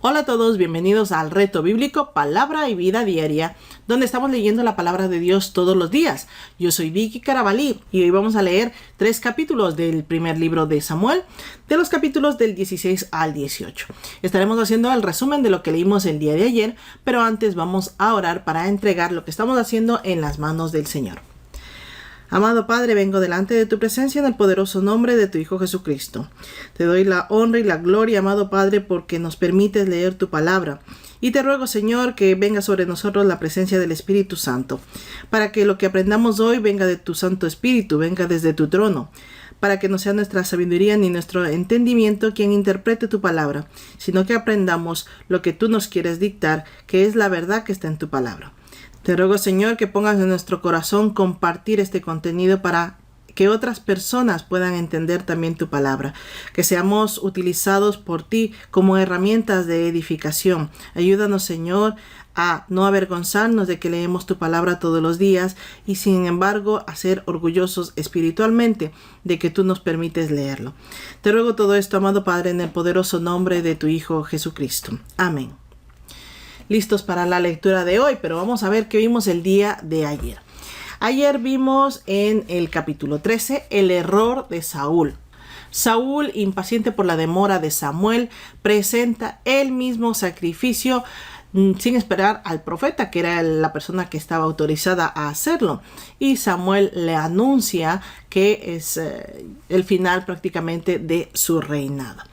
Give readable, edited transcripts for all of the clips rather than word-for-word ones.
Hola a todos, bienvenidos al Reto Bíblico Palabra y Vida Diaria, donde estamos leyendo la palabra de Dios todos los días. Yo soy Vicky Carabalí y hoy vamos a leer 3 capítulos del primer libro de Samuel, de los capítulos del 16 al 18. Estaremos haciendo el resumen de lo que leímos el día de ayer, pero antes vamos a orar para entregar lo que estamos haciendo en las manos del Señor. Amado Padre, vengo delante de tu presencia en el poderoso nombre de tu Hijo Jesucristo. Te doy la honra y la gloria, amado Padre, porque nos permites leer tu palabra. Y te ruego, Señor, que venga sobre nosotros la presencia del Espíritu Santo, para que lo que aprendamos hoy venga de tu Santo Espíritu, venga desde tu trono, para que no sea nuestra sabiduría ni nuestro entendimiento quien interprete tu palabra, sino que aprendamos lo que tú nos quieres dictar, que es la verdad que está en tu palabra. Te ruego, Señor, que pongas en nuestro corazón compartir este contenido para que otras personas puedan entender también tu palabra, que seamos utilizados por ti como herramientas de edificación. Ayúdanos, Señor, a no avergonzarnos de que leemos tu palabra todos los días y, sin embargo, a ser orgullosos espiritualmente de que tú nos permites leerlo. Te ruego todo esto, amado Padre, en el poderoso nombre de tu Hijo Jesucristo. Amén. Listos para la lectura de hoy, pero vamos a ver qué vimos el día de ayer. Ayer vimos en el capítulo 13 el error de Saúl. Saúl, impaciente por la demora de Samuel, presenta el mismo sacrificio sin esperar al profeta, que era la persona que estaba autorizada a hacerlo. Y Samuel le anuncia que es el final prácticamente de su reinado.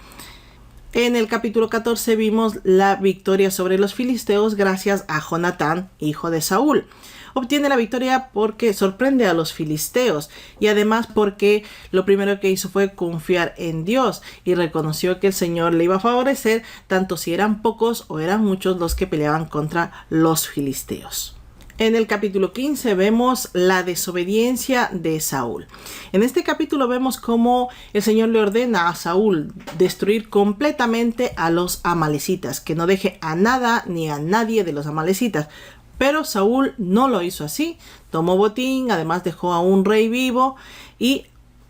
En el capítulo 14 vimos la victoria sobre los filisteos gracias a Jonatán, hijo de Saúl. Obtiene la victoria porque sorprende a los filisteos y además porque lo primero que hizo fue confiar en Dios y reconoció que el Señor le iba a favorecer tanto si eran pocos o eran muchos los que peleaban contra los filisteos. En el capítulo 15 vemos la desobediencia de Saúl. En este capítulo vemos cómo el Señor le ordena a Saúl destruir completamente a los amalecitas, que no deje a nada ni a nadie de los amalecitas. Pero Saúl no lo hizo así, tomó botín, además dejó a un rey vivo y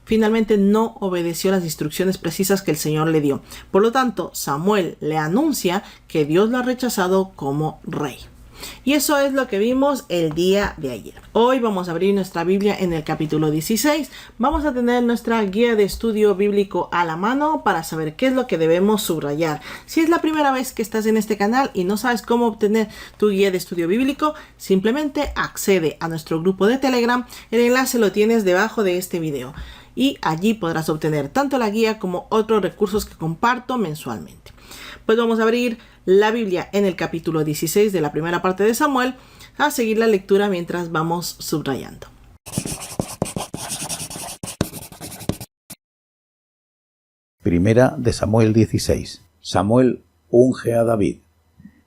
finalmente no obedeció las instrucciones precisas que el Señor le dio. Por lo tanto, Samuel le anuncia que Dios lo ha rechazado como rey. Y eso es lo que vimos el día de ayer. Hoy vamos a abrir nuestra Biblia en el capítulo 16. Vamos a tener nuestra guía de estudio bíblico a la mano para saber qué es lo que debemos subrayar. Si es la primera vez que estás en este canal y no sabes cómo obtener tu guía de estudio bíblico, simplemente accede a nuestro grupo de Telegram. El enlace lo tienes debajo de este video. Y allí podrás obtener tanto la guía como otros recursos que comparto mensualmente. Pues vamos a abrir la Biblia en el capítulo 16 de la primera parte de Samuel, a seguir la lectura mientras vamos subrayando. Primera de Samuel 16. Samuel unge a David.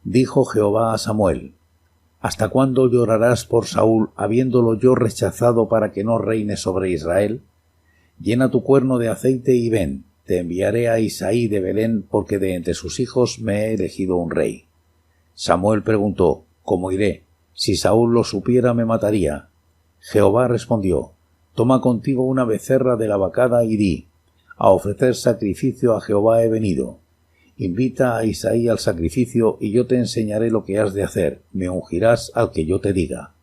Dijo Jehová a Samuel: ¿Hasta cuándo llorarás por Saúl, habiéndolo yo rechazado para que no reine sobre Israel? Llena tu cuerno de aceite y ven. Te enviaré a Isaí de Belén, porque de entre sus hijos me he elegido un rey. Samuel preguntó: ¿Cómo iré? Si Saúl lo supiera, me mataría. Jehová respondió: Toma contigo una becerra de la vacada y di: A ofrecer sacrificio a Jehová he venido. Invita a Isaí al sacrificio y yo te enseñaré lo que has de hacer. Me ungirás al que yo te diga.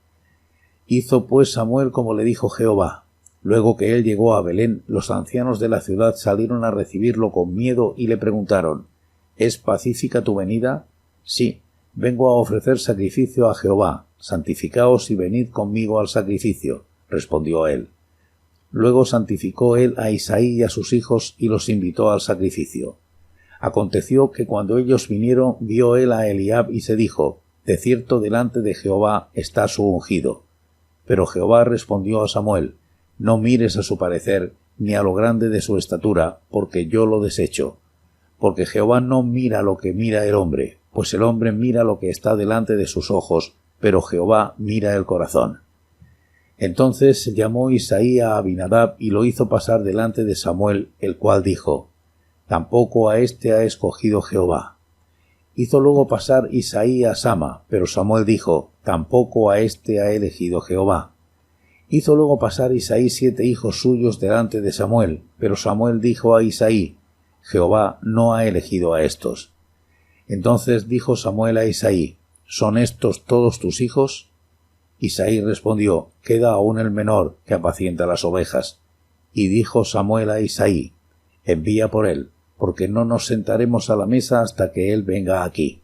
Hizo pues Samuel como le dijo Jehová. Luego que él llegó a Belén, los ancianos de la ciudad salieron a recibirlo con miedo y le preguntaron: ¿Es pacífica tu venida? Sí, vengo a ofrecer sacrificio a Jehová. Santificaos y venid conmigo al sacrificio, respondió él. Luego santificó él a Isaí y a sus hijos y los invitó al sacrificio. Aconteció que cuando ellos vinieron, vio él a Eliab y se dijo: De cierto delante de Jehová está su ungido. Pero Jehová respondió a Samuel: No mires a su parecer, ni a lo grande de su estatura, porque yo lo desecho. Porque Jehová no mira lo que mira el hombre, pues el hombre mira lo que está delante de sus ojos, pero Jehová mira el corazón. Entonces llamó Isaí a Abinadab y lo hizo pasar delante de Samuel, el cual dijo: Tampoco a éste ha escogido Jehová. Hizo luego pasar Isaí a Sama, pero Samuel dijo: Tampoco a éste ha elegido Jehová. Hizo luego pasar Isaí 7 hijos suyos delante de Samuel, pero Samuel dijo a Isaí: Jehová no ha elegido a estos. Entonces dijo Samuel a Isaí: ¿Son estos todos tus hijos? Isaí respondió: Queda aún el menor, que apacienta las ovejas. Y dijo Samuel a Isaí: Envía por él, porque no nos sentaremos a la mesa hasta que él venga aquí.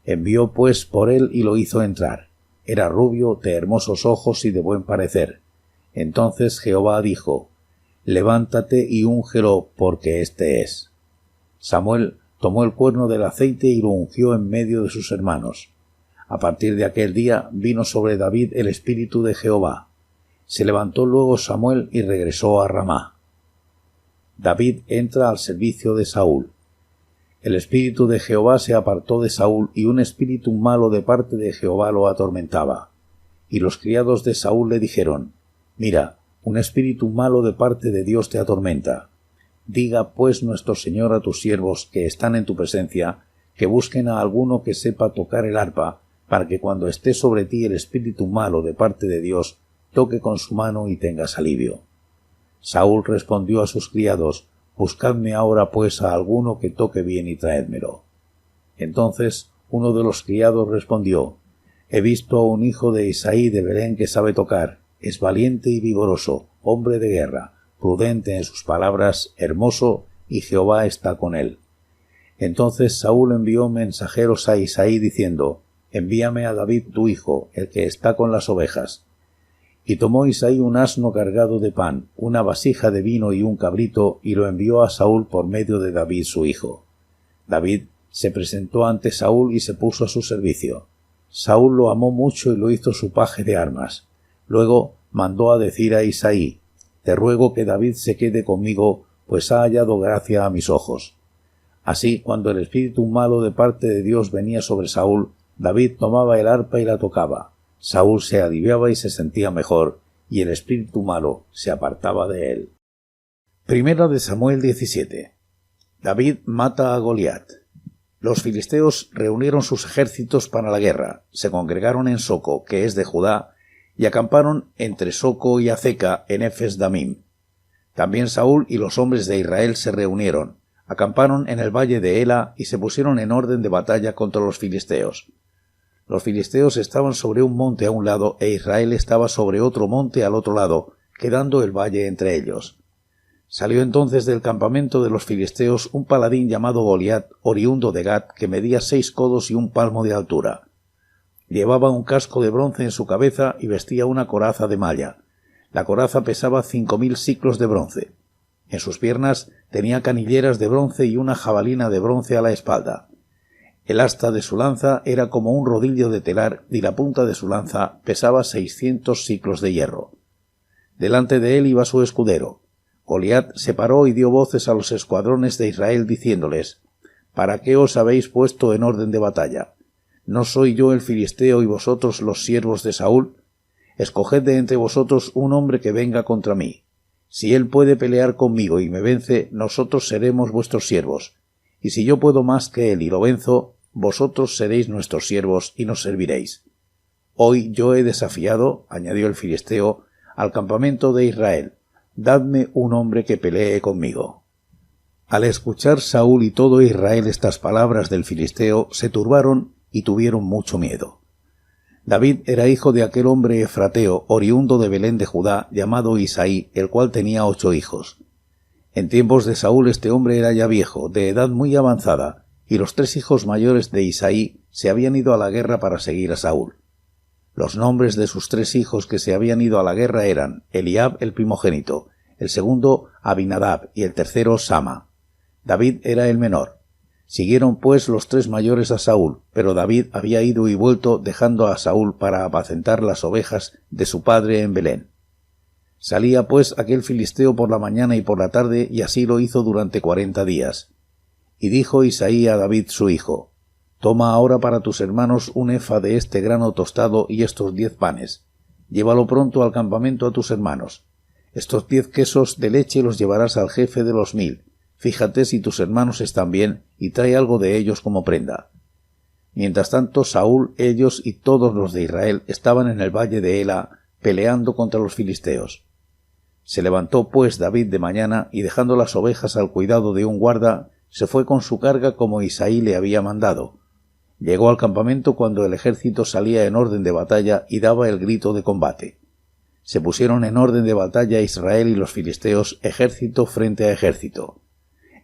Envió pues por él y lo hizo entrar. Era rubio, de hermosos ojos y de buen parecer. Entonces Jehová dijo: Levántate y úngelo, porque éste es. Samuel tomó el cuerno del aceite y lo ungió en medio de sus hermanos. A partir de aquel día vino sobre David el espíritu de Jehová. Se levantó luego Samuel y regresó a Ramá. David entra al servicio de Saúl. El espíritu de Jehová se apartó de Saúl, y un espíritu malo de parte de Jehová lo atormentaba. Y los criados de Saúl le dijeron: Mira, un espíritu malo de parte de Dios te atormenta. Diga pues nuestro Señor a tus siervos que están en tu presencia, que busquen a alguno que sepa tocar el arpa, para que cuando esté sobre ti el espíritu malo de parte de Dios, toque con su mano y tengas alivio. Saúl respondió a sus criados: Buscadme ahora pues a alguno que toque bien y traédmelo. Entonces uno de los criados respondió: He visto a un hijo de Isaí de Belén que sabe tocar, es valiente y vigoroso, hombre de guerra, prudente en sus palabras, hermoso, y Jehová está con él. Entonces Saúl envió mensajeros a Isaí diciendo: Envíame a David tu hijo, el que está con las ovejas. Y tomó Isaí un asno cargado de pan, una vasija de vino y un cabrito, y lo envió a Saúl por medio de David su hijo. David se presentó ante Saúl y se puso a su servicio. Saúl lo amó mucho y lo hizo su paje de armas. Luego mandó a decir a Isaí: Te ruego que David se quede conmigo, pues ha hallado gracia a mis ojos. Así, cuando el espíritu malo de parte de Dios venía sobre Saúl, David tomaba el arpa y la tocaba. Saúl se aliviaba y se sentía mejor, y el espíritu malo se apartaba de él. Primera de Samuel 17. David mata a Goliat. Los filisteos reunieron sus ejércitos para la guerra, se congregaron en Soco, que es de Judá, y acamparon entre Soco y Azeca en Efes-Damim. También Saúl y los hombres de Israel se reunieron, acamparon en el valle de Ela y se pusieron en orden de batalla contra los filisteos. Los filisteos estaban sobre un monte a un lado e Israel estaba sobre otro monte al otro lado, quedando el valle entre ellos. Salió entonces del campamento de los filisteos un paladín llamado Goliat, oriundo de Gat, que medía 6 codos y 1 palmo de altura. Llevaba un casco de bronce en su cabeza y vestía una coraza de malla. La coraza pesaba 5000 siclos de bronce. En sus piernas tenía canilleras de bronce y una jabalina de bronce a la espalda. El asta de su lanza era como un rodillo de telar y la punta de su lanza pesaba 600 siclos de hierro. Delante de él iba su escudero. Goliat se paró y dio voces a los escuadrones de Israel diciéndoles: ¿Para qué os habéis puesto en orden de batalla? ¿No soy yo el filisteo y vosotros los siervos de Saúl? Escoged de entre vosotros un hombre que venga contra mí. Si él puede pelear conmigo y me vence, nosotros seremos vuestros siervos. Y si yo puedo más que él y lo venzo, vosotros seréis nuestros siervos y nos serviréis. Hoy yo he desafiado, añadió el filisteo, al campamento de Israel. Dadme un hombre que pelee conmigo. Al escuchar Saúl y todo Israel estas palabras del filisteo, se turbaron y tuvieron mucho miedo. David era hijo de aquel hombre efrateo, oriundo de Belén de Judá, llamado Isaí, el cual tenía 8 hijos. En tiempos de Saúl este hombre era ya viejo, de edad muy avanzada, y los 3 hijos mayores de Isaí se habían ido a la guerra para seguir a Saúl. Los nombres de sus 3 hijos que se habían ido a la guerra eran Eliab el primogénito, el segundo Abinadab y el tercero Sama. David era el menor. Siguieron pues los 3 mayores a Saúl, pero David había ido y vuelto dejando a Saúl para apacentar las ovejas de su padre en Belén. Salía pues aquel filisteo por la mañana y por la tarde, y así lo hizo durante 40 días. Y dijo Isaí a David su hijo: Toma ahora para tus hermanos un efa de este grano tostado y estos 10 panes. Llévalo pronto al campamento a tus hermanos. Estos 10 quesos de leche los llevarás al jefe de los 1000. Fíjate si tus hermanos están bien y trae algo de ellos como prenda. Mientras tanto, Saúl, ellos y todos los de Israel estaban en el valle de Ela peleando contra los filisteos. Se levantó pues David de mañana y dejando las ovejas al cuidado de un guarda, se fue con su carga como Isaí le había mandado. Llegó al campamento cuando el ejército salía en orden de batalla y daba el grito de combate. Se pusieron en orden de batalla Israel y los filisteos, ejército frente a ejército.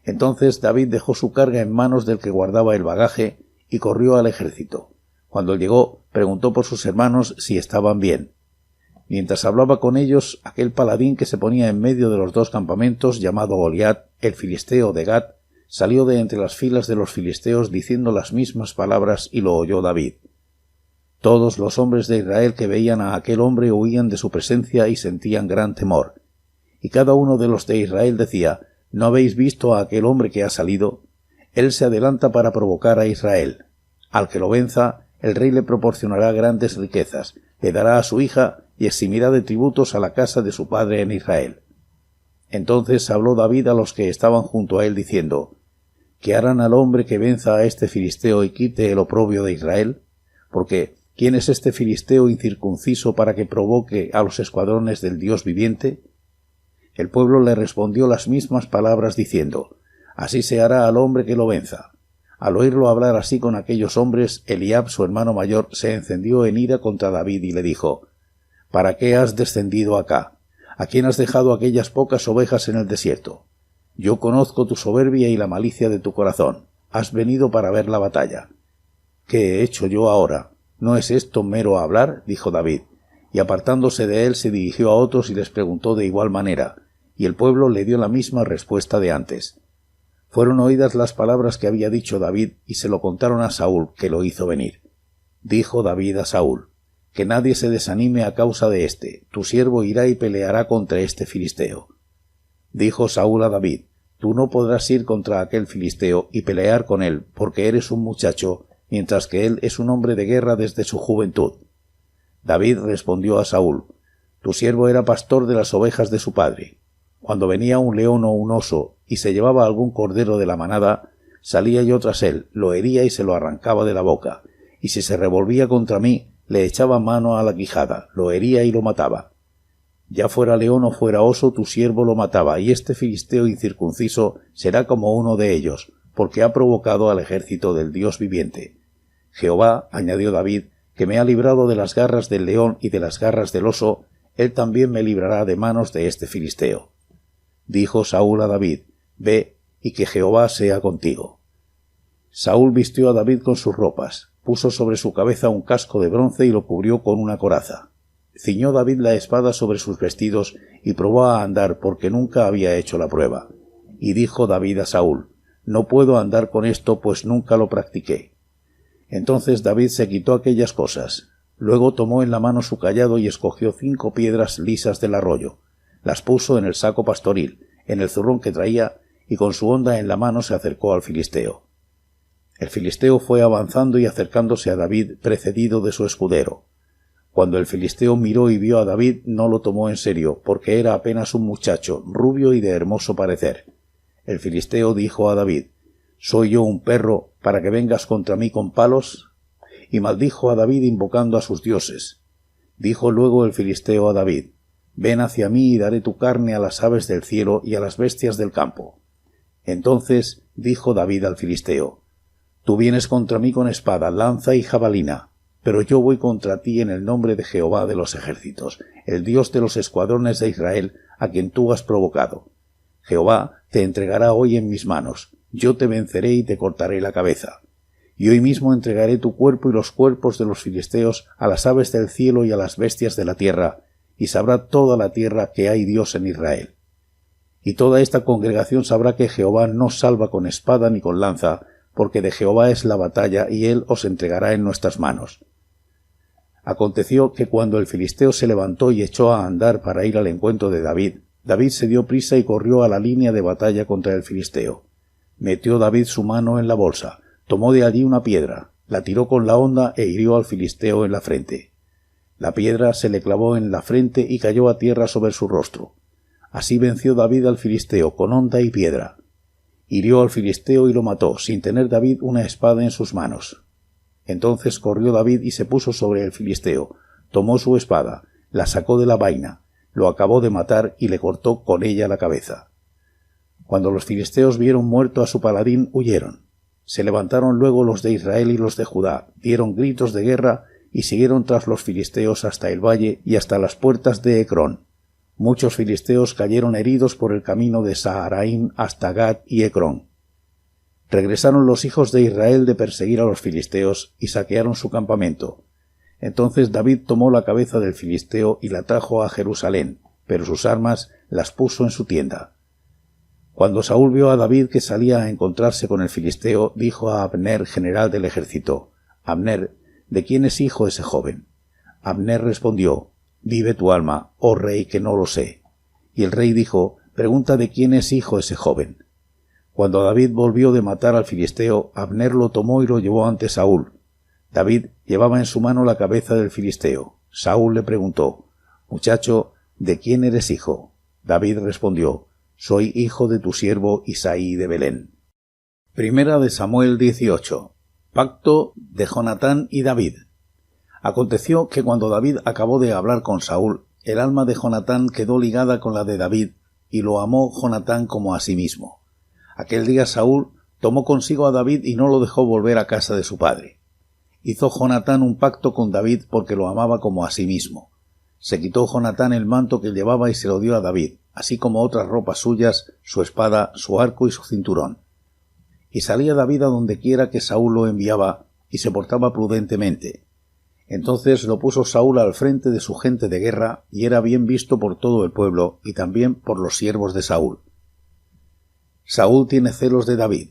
Entonces David dejó su carga en manos del que guardaba el bagaje y corrió al ejército. Cuando llegó, preguntó por sus hermanos si estaban bien. Mientras hablaba con ellos, aquel paladín que se ponía en medio de los dos campamentos, llamado Goliat, el filisteo de Gat, salió de entre las filas de los filisteos diciendo las mismas palabras y lo oyó David. Todos los hombres de Israel que veían a aquel hombre huían de su presencia y sentían gran temor. Y cada uno de los de Israel decía: ¿No habéis visto a aquel hombre que ha salido? Él se adelanta para provocar a Israel. Al que lo venza, el rey le proporcionará grandes riquezas, le dará a su hija y eximirá de tributos a la casa de su padre en Israel. Entonces habló David a los que estaban junto a él diciendo: ¿Qué harán al hombre que venza a este filisteo y quite el oprobio de Israel? Porque ¿quién es este filisteo incircunciso para que provoque a los escuadrones del Dios viviente? El pueblo le respondió las mismas palabras diciendo: Así se hará al hombre que lo venza. Al oírlo hablar así con aquellos hombres, Eliab, su hermano mayor, se encendió en ira contra David y le dijo: ¿Para qué has descendido acá? ¿A quién has dejado aquellas pocas ovejas en el desierto? Yo conozco tu soberbia y la malicia de tu corazón. Has venido para ver la batalla. ¿Qué he hecho yo ahora? ¿No es esto mero hablar?, dijo David. Y apartándose de él se dirigió a otros y les preguntó de igual manera, y el pueblo le dio la misma respuesta de antes. Fueron oídas las palabras que había dicho David y se lo contaron a Saúl, que lo hizo venir. Dijo David a Saúl: Que nadie se desanime a causa de éste, tu siervo irá y peleará contra este filisteo. Dijo Saúl a David: Tú no podrás ir contra aquel filisteo y pelear con él, porque eres un muchacho, mientras que él es un hombre de guerra desde su juventud. David respondió a Saúl: Tu siervo era pastor de las ovejas de su padre. Cuando venía un león o un oso y se llevaba algún cordero de la manada, salía yo tras él, lo hería y se lo arrancaba de la boca, y si se revolvía contra mí, le echaba mano a la quijada, lo hería y lo mataba. Ya fuera león o fuera oso, tu siervo lo mataba, y este filisteo incircunciso será como uno de ellos, porque ha provocado al ejército del Dios viviente. Jehová, añadió David, que me ha librado de las garras del león y de las garras del oso, él también me librará de manos de este filisteo. Dijo Saúl a David: Ve, y que Jehová sea contigo. Saúl vistió a David con sus ropas, puso sobre su cabeza un casco de bronce y lo cubrió con una coraza. Ciñó David la espada sobre sus vestidos y probó a andar porque nunca había hecho la prueba. Y dijo David a Saúl: No puedo andar con esto, pues nunca lo practiqué. Entonces David se quitó aquellas cosas. Luego tomó en la mano su cayado y escogió 5 piedras lisas del arroyo. Las puso en el saco pastoril, en el zurrón que traía, y con su honda en la mano se acercó al filisteo. El filisteo fue avanzando y acercándose a David, precedido de su escudero. Cuando el filisteo miró y vio a David, no lo tomó en serio, porque era apenas un muchacho, rubio y de hermoso parecer. El filisteo dijo a David: ¿Soy yo un perro para que vengas contra mí con palos? Y maldijo a David invocando a sus dioses. Dijo luego el filisteo a David: Ven hacia mí y daré tu carne a las aves del cielo y a las bestias del campo. Entonces dijo David al filisteo: Tú vienes contra mí con espada, lanza y jabalina, pero yo voy contra ti en el nombre de Jehová de los ejércitos, el Dios de los escuadrones de Israel, a quien tú has provocado. Jehová te entregará hoy en mis manos, yo te venceré y te cortaré la cabeza. Y hoy mismo entregaré tu cuerpo y los cuerpos de los filisteos a las aves del cielo y a las bestias de la tierra, y sabrá toda la tierra que hay Dios en Israel. Y toda esta congregación sabrá que Jehová no salva con espada ni con lanza, porque de Jehová es la batalla, y él os entregará en nuestras manos. Aconteció que cuando el filisteo se levantó y echó a andar para ir al encuentro de David, David se dio prisa y corrió a la línea de batalla contra el filisteo. Metió David su mano en la bolsa, tomó de allí una piedra, la tiró con la honda e hirió al filisteo en la frente. La piedra se le clavó en la frente y cayó a tierra sobre su rostro. Así venció David al filisteo con honda y piedra. Hirió al filisteo y lo mató, sin tener David una espada en sus manos. Entonces corrió David y se puso sobre el filisteo, tomó su espada, la sacó de la vaina, lo acabó de matar y le cortó con ella la cabeza. Cuando los filisteos vieron muerto a su paladín, huyeron. Se levantaron luego los de Israel y los de Judá, dieron gritos de guerra y siguieron tras los filisteos hasta el valle y hasta las puertas de Ecrón. Muchos filisteos cayeron heridos por el camino de Saharaim hasta Gat y Ecrón. Regresaron los hijos de Israel de perseguir a los filisteos y saquearon su campamento. Entonces David tomó la cabeza del filisteo y la trajo a Jerusalén, pero sus armas las puso en su tienda. Cuando Saúl vio a David que salía a encontrarse con el filisteo, dijo a Abner, general del ejército: Abner, ¿de quién es hijo ese joven? Abner respondió: Vive tu alma, oh rey, que no lo sé. Y el rey dijo: Pregunta de quién es hijo ese joven. Cuando David volvió de matar al filisteo, Abner lo tomó y lo llevó ante Saúl. David llevaba en su mano la cabeza del filisteo. Saúl le preguntó: Muchacho, ¿de quién eres hijo? David respondió: Soy hijo de tu siervo Isaí de Belén. Primera de Samuel 18. Pacto de Jonatán y David. Aconteció que cuando David acabó de hablar con Saúl, el alma de Jonatán quedó ligada con la de David, y lo amó Jonatán como a sí mismo. Aquel día Saúl tomó consigo a David y no lo dejó volver a casa de su padre. Hizo Jonatán un pacto con David porque lo amaba como a sí mismo. Se quitó Jonatán el manto que llevaba y se lo dio a David, así como otras ropas suyas, su espada, su arco y su cinturón. Y salía David a donde quiera que Saúl lo enviaba, y se portaba prudentemente. Entonces lo puso Saúl al frente de su gente de guerra, y era bien visto por todo el pueblo, y también por los siervos de Saúl. Saúl tiene celos de David.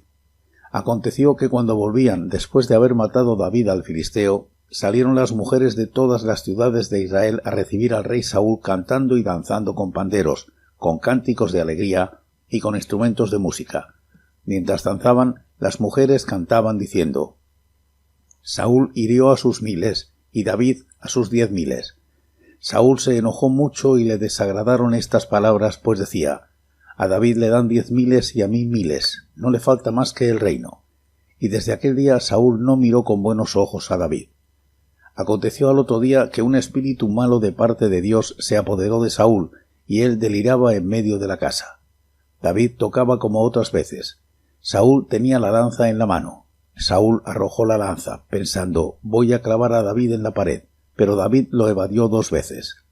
Aconteció que cuando volvían, después de haber matado David al filisteo, salieron las mujeres de todas las ciudades de Israel a recibir al rey Saúl cantando y danzando con panderos, con cánticos de alegría y con instrumentos de música. Mientras danzaban, las mujeres cantaban diciendo: Saúl hirió a sus 1000 y David a sus 10.000. Saúl se enojó mucho y le desagradaron estas palabras, pues decía: A David le dan 10.000 y a mí 1000, no le falta más que el reino. Y desde aquel día Saúl no miró con buenos ojos a David. Aconteció al otro día que un espíritu malo de parte de Dios se apoderó de Saúl, y él deliraba en medio de la casa. David tocaba como otras veces. Saúl tenía la lanza en la mano. Saúl arrojó la lanza, pensando: voy a clavar a David en la pared, pero David lo evadió 2 veces.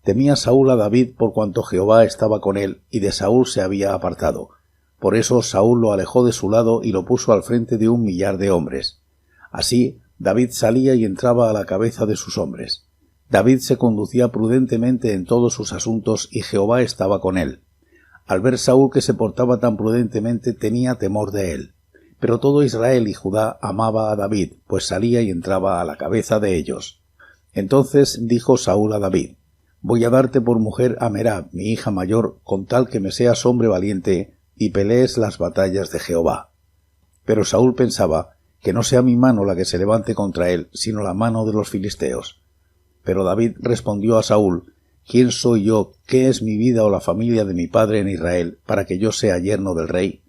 Temía Saúl a David por cuanto Jehová estaba con él, y de Saúl se había apartado. Por eso Saúl lo alejó de su lado y lo puso al frente de 1.000.000 de hombres. Así David salía y entraba a la cabeza de sus hombres. David se conducía prudentemente en todos sus asuntos, y Jehová estaba con él. Al ver Saúl que se portaba tan prudentemente, tenía temor de él. Pero todo Israel y Judá amaba a David, pues salía y entraba a la cabeza de ellos. Entonces dijo Saúl a David: Voy a darte por mujer a Merab, mi hija mayor, con tal que me seas hombre valiente y pelees las batallas de Jehová. Pero Saúl pensaba: que no sea mi mano la que se levante contra él, sino la mano de los filisteos. Pero David respondió a Saúl: ¿Quién soy yo? ¿Qué es mi vida o la familia de mi padre en Israel, para que yo sea yerno del rey?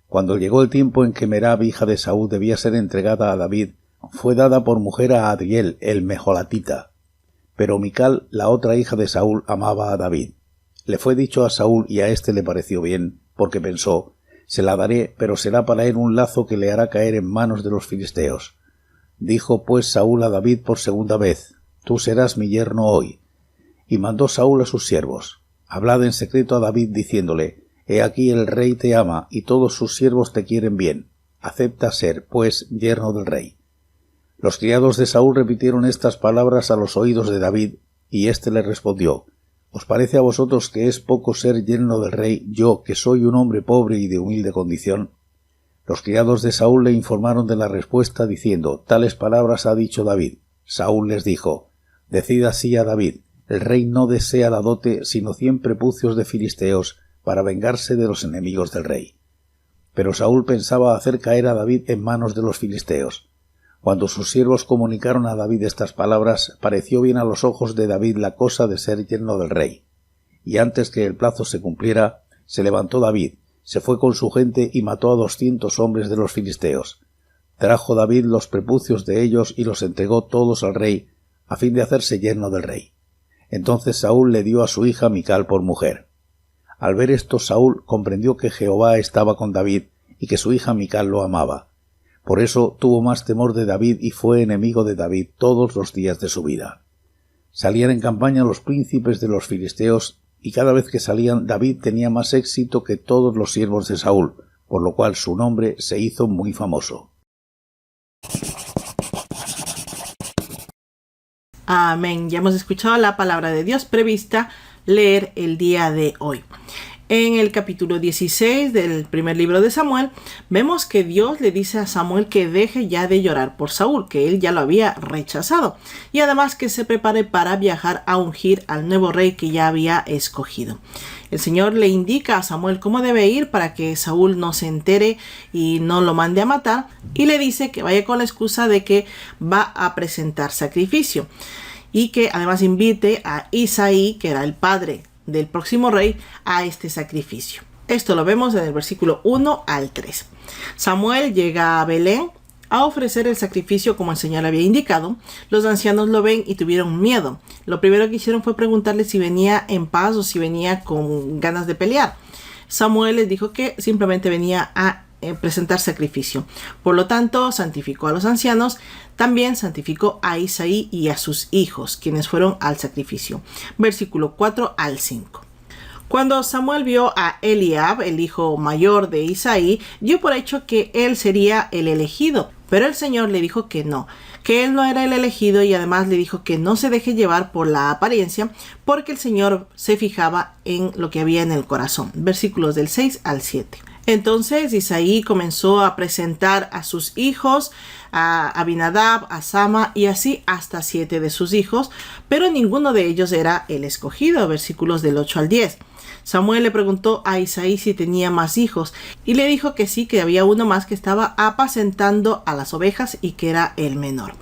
Cuando llegó el tiempo en que Merab, hija de Saúl, debía ser entregada a David, fue dada por mujer a Adriel, el mejolatita. Pero Mical, la otra hija de Saúl, amaba a David. Le fue dicho a Saúl, y a éste le pareció bien, porque pensó: se la daré, pero será para él un lazo que le hará caer en manos de los filisteos. Dijo pues Saúl a David por segunda vez: Tú serás mi yerno hoy. Y mandó Saúl a sus siervos: Hablad en secreto a David diciéndole: He aquí el rey te ama, y todos sus siervos te quieren bien. Acepta ser, pues, yerno del rey. Los criados de Saúl repitieron estas palabras a los oídos de David, y éste le respondió: ¿Os parece a vosotros que es poco ser yerno del rey, yo, que soy un hombre pobre y de humilde condición? Los criados de Saúl le informaron de la respuesta, diciendo: Tales palabras ha dicho David. Saúl les dijo: Decid así a David: el rey no desea la dote, sino 100 prepucios de filisteos, para vengarse de los enemigos del rey. Pero Saúl pensaba hacer caer a David en manos de los filisteos. Cuando sus siervos comunicaron a David estas palabras, pareció bien a los ojos de David la cosa de ser yerno del rey. Y antes que el plazo se cumpliera, se levantó David, se fue con su gente y mató a 200 hombres de los filisteos. Trajo David los prepucios de ellos y los entregó todos al rey, a fin de hacerse yerno del rey. Entonces Saúl le dio a su hija Mical por mujer. Al ver esto, Saúl comprendió que Jehová estaba con David y que su hija Mical lo amaba. Por eso tuvo más temor de David y fue enemigo de David todos los días de su vida. Salían en campaña los príncipes de los filisteos y cada vez que salían David tenía más éxito que todos los siervos de Saúl, por lo cual su nombre se hizo muy famoso. Amén. Ya hemos escuchado la palabra de Dios prevista leer el día de hoy. En el capítulo 16 del primer libro de Samuel, vemos que Dios le dice a Samuel que deje ya de llorar por Saúl, que él ya lo había rechazado, y además que se prepare para viajar a ungir al nuevo rey que ya había escogido. El Señor le indica a Samuel cómo debe ir para que Saúl no se entere y no lo mande a matar, y le dice que vaya con la excusa de que va a presentar sacrificio, y que además invite a Isaí, que era el padre del próximo rey, a este sacrificio. Esto lo vemos en el versículo 1 al 3. Samuel llega a Belén a ofrecer el sacrificio como el Señor había indicado. Los ancianos lo ven y tuvieron miedo. Lo primero que hicieron fue preguntarle si venía en paz o si venía con ganas de pelear. Samuel les dijo que simplemente venía a presentar sacrificio. Por lo tanto, santificó a los ancianos, también santificó a Isaí y a sus hijos, quienes fueron al sacrificio. Versículo 4 al 5. Cuando Samuel vio a Eliab, el hijo mayor de Isaí, dio por hecho que él sería el elegido, pero el Señor le dijo que no, que él no era el elegido, y además le dijo que no se deje llevar por la apariencia, porque el Señor se fijaba en lo que había en el corazón. Versículos del 6 al 7. Entonces Isaí comenzó a presentar a sus hijos, a Abinadab, a Sama y así hasta 7 de sus hijos, pero ninguno de ellos era el escogido. Versículos del 8 al 10. Samuel le preguntó a Isaí si tenía más hijos y le dijo que sí, que había uno más que estaba apacentando a las ovejas y que era el menor.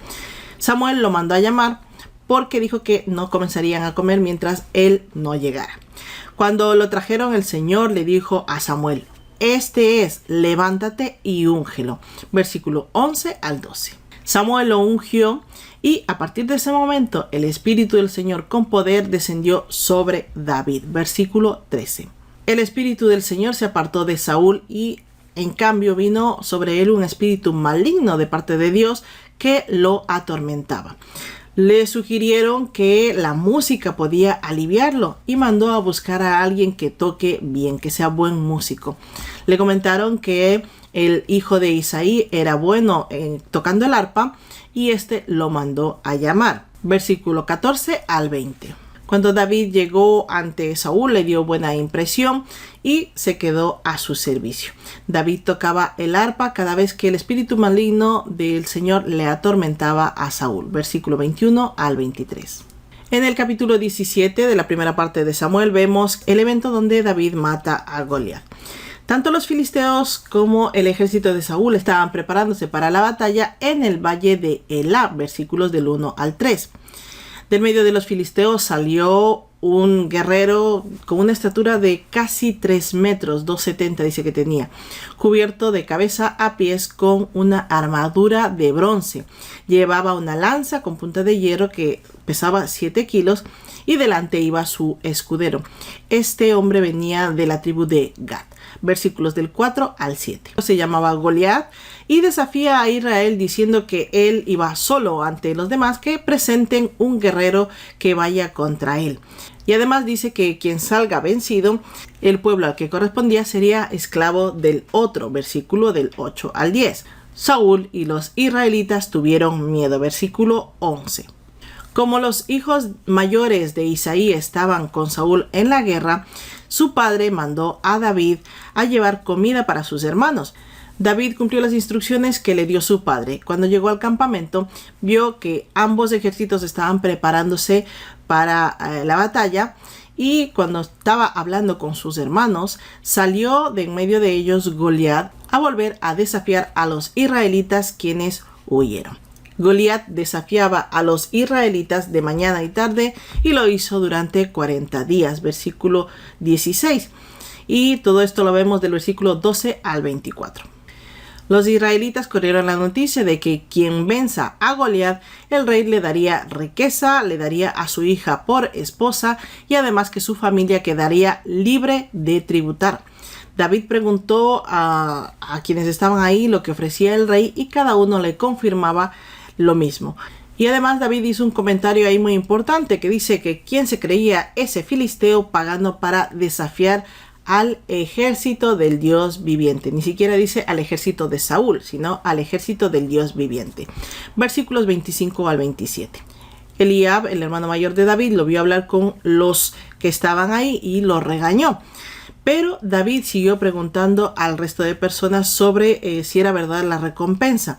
Samuel lo mandó a llamar porque dijo que no comenzarían a comer mientras él no llegara. Cuando lo trajeron, el Señor le dijo a Samuel: este es, levántate y úngelo. Versículo 11 al 12. Samuel lo ungió y a partir de ese momento el Espíritu del Señor con poder descendió sobre David. Versículo 13. El Espíritu del Señor se apartó de Saúl y en cambio vino sobre él un espíritu maligno de parte de Dios que lo atormentaba. Le sugirieron que la música podía aliviarlo y mandó a buscar a alguien que toque bien, que sea buen músico. Le comentaron que el hijo de Isaí era bueno tocando el arpa y este lo mandó a llamar. Versículo 14 al 20. Cuando David llegó ante Saúl, le dio buena impresión y se quedó a su servicio. David tocaba el arpa cada vez que el espíritu maligno del Señor le atormentaba a Saúl. Versículo 21 al 23. En el capítulo 17 de la primera parte de Samuel vemos el evento donde David mata a Goliat. Tanto los filisteos como el ejército de Saúl estaban preparándose para la batalla en el valle de Elá. Versículos del 1 al 3. Del medio de los filisteos salió un guerrero con una estatura de casi 3 metros, 2,70 dice que tenía, cubierto de cabeza a pies con una armadura de bronce. Llevaba una lanza con punta de hierro que pesaba 7 kilos y delante iba su escudero. Este hombre venía de la tribu de Gad. Versículos del 4 al 7. Se llamaba Goliat y desafía a Israel diciendo que él iba solo ante los demás, que presenten un guerrero que vaya contra él. Y además dice que quien salga vencido, el pueblo al que correspondía sería esclavo del otro. Versículo del 8 al 10. Saúl y los israelitas tuvieron miedo. Versículo 11. Como los hijos mayores de Isaí estaban con Saúl en la guerra, su padre mandó a David a llevar comida para sus hermanos. David cumplió las instrucciones que le dio su padre. Cuando llegó al campamento, vio que ambos ejércitos estaban preparándose para la batalla y cuando estaba hablando con sus hermanos, salió de en medio de ellos Goliat a volver a desafiar a los israelitas, quienes huyeron. Goliat desafiaba a los israelitas de mañana y tarde y lo hizo durante 40 días. Versículo 16. Y todo esto lo vemos del versículo 12 al 24. Los israelitas corrieron la noticia de que quien venza a Goliat, el rey le daría riqueza, le daría a su hija por esposa y además que su familia quedaría libre de tributar. David preguntó a quienes estaban ahí lo que ofrecía el rey y cada uno le confirmaba lo mismo. Y además David hizo un comentario ahí muy importante que dice que quien se creía ese filisteo pagando para desafiar al ejército del Dios viviente. Ni siquiera dice al ejército de Saúl, sino al ejército del Dios viviente. Versículos 25 al 27. Eliab, el hermano mayor de David, lo vio hablar con los que estaban ahí y lo regañó. Pero David siguió preguntando al resto de personas sobre si era verdad la recompensa.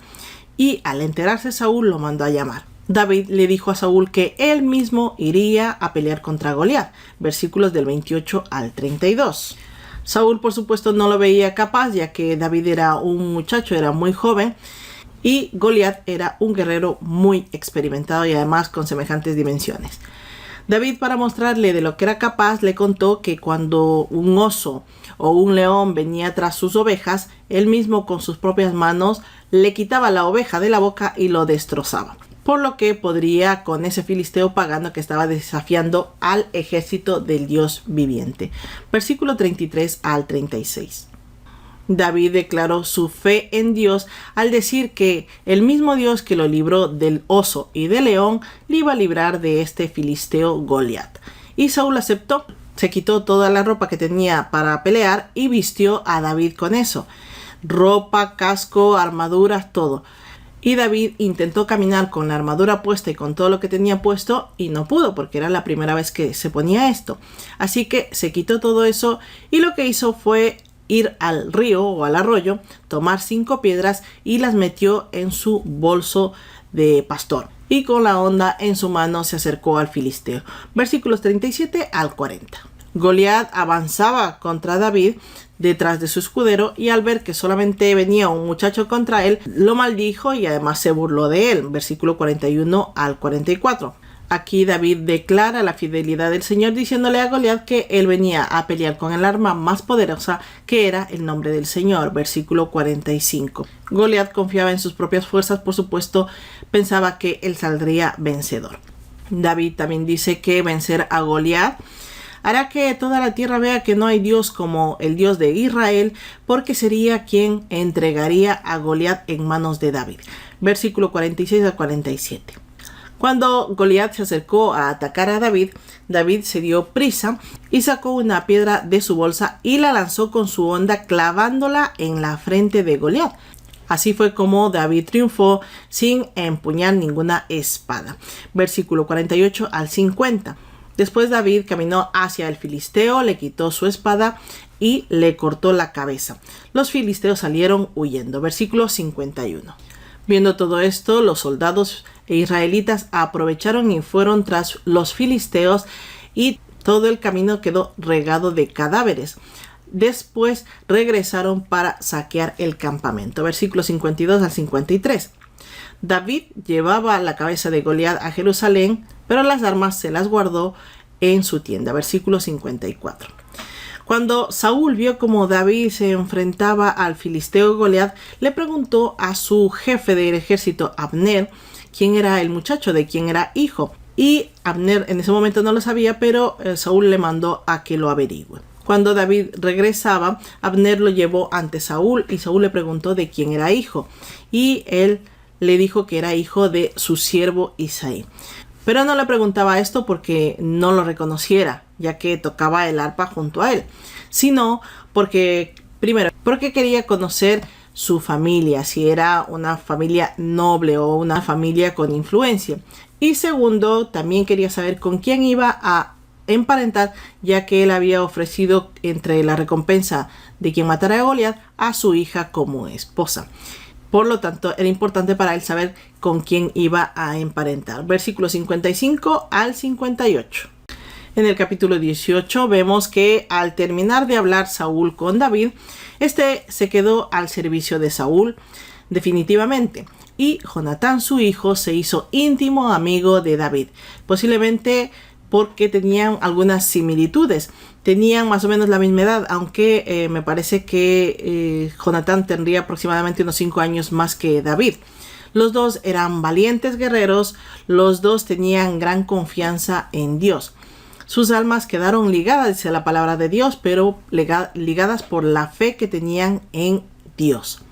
Y al enterarse Saúl lo mandó a llamar. David le dijo a Saúl que él mismo iría a pelear contra Goliat. Versículos del 28 al 32. Saúl, por supuesto, no lo veía capaz, ya que David era un muchacho, era muy joven, y Goliat era un guerrero muy experimentado y además con semejantes dimensiones. David, para mostrarle de lo que era capaz, le contó que cuando un oso o un león venía tras sus ovejas, él mismo con sus propias manos le quitaba la oveja de la boca y lo destrozaba. Por lo que podría con ese filisteo pagano que estaba desafiando al ejército del Dios viviente. Versículo 33 al 36. David declaró su fe en Dios al decir que el mismo Dios que lo libró del oso y del león le iba a librar de este filisteo Goliat. Y Saúl aceptó. Se quitó toda la ropa que tenía para pelear y vistió a David con eso. Ropa, casco, armaduras, todo. Y David intentó caminar con la armadura puesta y con todo lo que tenía puesto y no pudo porque era la primera vez que se ponía esto. Así que se quitó todo eso y lo que hizo fue ir al río o al arroyo, tomar 5 piedras y las metió en su bolso de pastor. Y con la honda en su mano se acercó al filisteo. Versículos 37 al 40. Goliat avanzaba contra David detrás de su escudero y al ver que solamente venía un muchacho contra él, lo maldijo y además se burló de él. Versículo 41 al 44. Aquí David declara la fidelidad del Señor diciéndole a Goliat que él venía a pelear con el arma más poderosa que era el nombre del Señor. Versículo 45. Goliat confiaba en sus propias fuerzas, por supuesto, pensaba que él saldría vencedor. David también dice que vencer a Goliat hará que toda la tierra vea que no hay Dios como el Dios de Israel, porque sería quien entregaría a Goliat en manos de David. Versículo 46 al 47. Cuando Goliat se acercó a atacar a David, David se dio prisa y sacó una piedra de su bolsa y la lanzó con su honda clavándola en la frente de Goliat. Así fue como David triunfó sin empuñar ninguna espada. Versículo 48 al 50. Después David caminó hacia el filisteo, le quitó su espada y le cortó la cabeza. Los filisteos salieron huyendo. Versículo 51. Viendo todo esto, los soldados israelitas aprovecharon y fueron tras los filisteos y todo el camino quedó regado de cadáveres. Después regresaron para saquear el campamento. Versículos 52 al 53. David llevaba la cabeza de Goliat a Jerusalén, pero las armas se las guardó en su tienda. Versículo 54. Cuando Saúl vio cómo David se enfrentaba al filisteo Goliat, le preguntó a su jefe del ejército, Abner, quién era el muchacho, de quién era hijo. Y Abner en ese momento no lo sabía, pero Saúl le mandó a que lo averigüe. Cuando David regresaba, Abner lo llevó ante Saúl y Saúl le preguntó de quién era hijo. Y él le dijo que era hijo de su siervo Isaí. Pero no le preguntaba esto porque no lo reconociera, ya que tocaba el arpa junto a él, sino porque, primero, porque quería conocer su familia, si era una familia noble o una familia con influencia. Y segundo, también quería saber con quién iba a emparentar, ya que él había ofrecido entre la recompensa de quien matara a Goliat a su hija como esposa. Por lo tanto, era importante para él saber con quién iba a emparentar. Versículos 55 al 58. En el capítulo 18 vemos que al terminar de hablar Saúl con David, este se quedó al servicio de Saúl definitivamente. Y Jonatán, su hijo, se hizo íntimo amigo de David. Posiblemente porque tenían algunas similitudes. Tenían más o menos la misma edad, aunque me parece que Jonatán tendría aproximadamente unos 5 años más que David. Los dos eran valientes guerreros, los dos tenían gran confianza en Dios. Sus almas quedaron ligadas, dice la palabra de Dios, pero ligadas por la fe que tenían en Dios.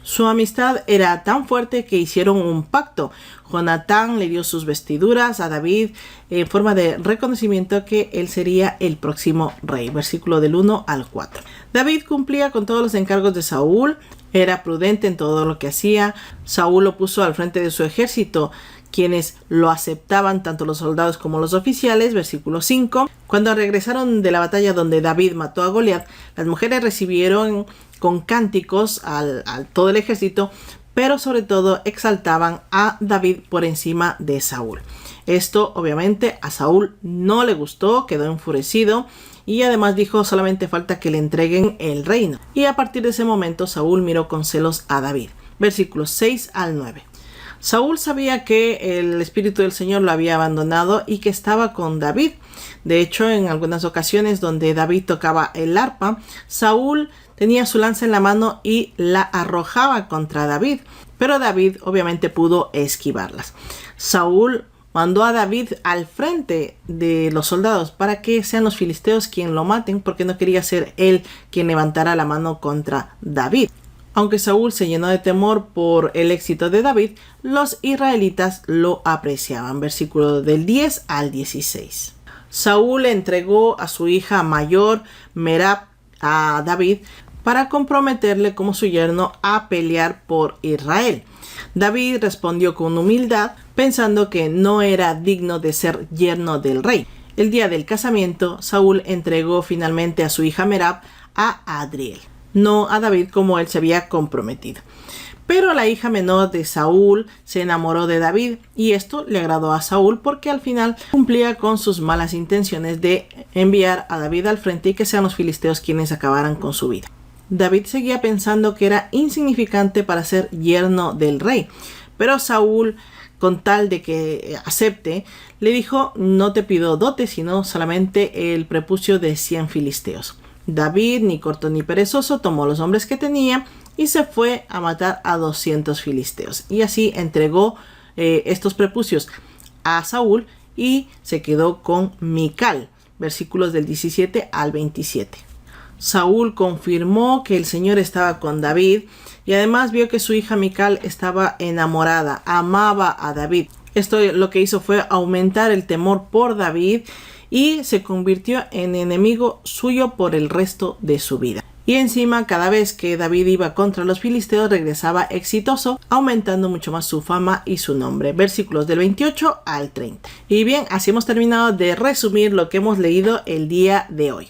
Su amistad era tan fuerte que hicieron un pacto. Jonatán le dio sus vestiduras a David en forma de reconocimiento que él sería el próximo rey. Versículo del 1 al 4. David cumplía con todos los encargos de Saúl, era prudente en todo lo que hacía. Saúl lo puso al frente de su ejército, quienes lo aceptaban, tanto los soldados como los oficiales. Versículo 5. Cuando regresaron de la batalla donde David mató a Goliat, las mujeres recibieron con cánticos al todo el ejército, pero sobre todo exaltaban a David por encima de Saúl. Esto obviamente a Saúl no le gustó, quedó enfurecido y además dijo: solamente falta que le entreguen el reino. Y a partir de ese momento Saúl miró con celos a David. Versículos 6 al 9. Saúl sabía que el Espíritu del Señor lo había abandonado y que estaba con David. De hecho, en algunas ocasiones donde David tocaba el arpa, Saúl tenía su lanza en la mano y la arrojaba contra David, pero David obviamente pudo esquivarlas. Saúl mandó a David al frente de los soldados para que sean los filisteos quien lo maten, porque no quería ser él quien levantara la mano contra David. Aunque Saúl se llenó de temor por el éxito de David, los israelitas lo apreciaban. Versículo del 10 al 16. Saúl entregó a su hija mayor, Merab, a David para comprometerle como su yerno a pelear por Israel. David respondió con humildad, pensando que no era digno de ser yerno del rey. El día del casamiento, Saúl entregó finalmente a su hija Merab a Adriel, no a David como él se había comprometido. Pero la hija menor de Saúl se enamoró de David y esto le agradó a Saúl porque al final cumplía con sus malas intenciones de enviar a David al frente y que sean los filisteos quienes acabaran con su vida. David seguía pensando que era insignificante para ser yerno del rey, pero Saúl, con tal de que acepte, le dijo: no te pido dote, sino solamente el prepucio de 100 filisteos. David, ni corto ni perezoso, tomó los hombres que tenía y se fue a matar a 200 filisteos. Y así entregó estos prepucios a Saúl y se quedó con Mical. Versículos del 17 al 27. Saúl confirmó que el Señor estaba con David y además vio que su hija Mical estaba enamorada, amaba a David. Esto lo que hizo fue aumentar el temor por David y se convirtió en enemigo suyo por el resto de su vida. Y encima, cada vez que David iba contra los filisteos, regresaba exitoso, aumentando mucho más su fama y su nombre. Versículos del 28 al 30. Y bien, así hemos terminado de resumir lo que hemos leído el día de hoy.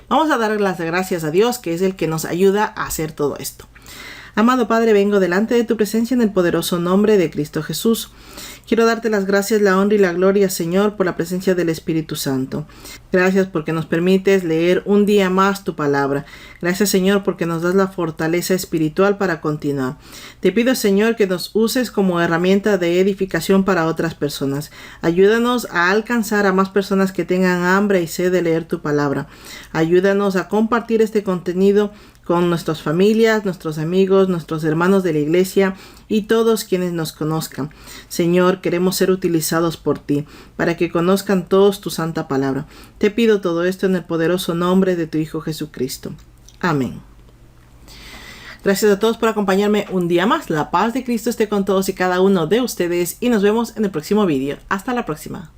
Vamos a dar las gracias a Dios, que es el que nos ayuda a hacer todo esto. Amado Padre, vengo delante de tu presencia en el poderoso nombre de Cristo Jesús. Quiero darte las gracias, la honra y la gloria, Señor, por la presencia del Espíritu Santo. Gracias porque nos permites leer un día más tu palabra. Gracias, Señor, porque nos das la fortaleza espiritual para continuar. Te pido, Señor, que nos uses como herramienta de edificación para otras personas. Ayúdanos a alcanzar a más personas que tengan hambre y sed de leer tu palabra. Ayúdanos a compartir este contenido con nuestras familias, nuestros amigos, nuestros hermanos de la iglesia y todos quienes nos conozcan. Señor, queremos ser utilizados por ti, para que conozcan todos tu santa palabra. Te pido todo esto en el poderoso nombre de tu Hijo Jesucristo. Amén. Gracias a todos por acompañarme un día más. La paz de Cristo esté con todos y cada uno de ustedes y nos vemos en el próximo vídeo. Hasta la próxima.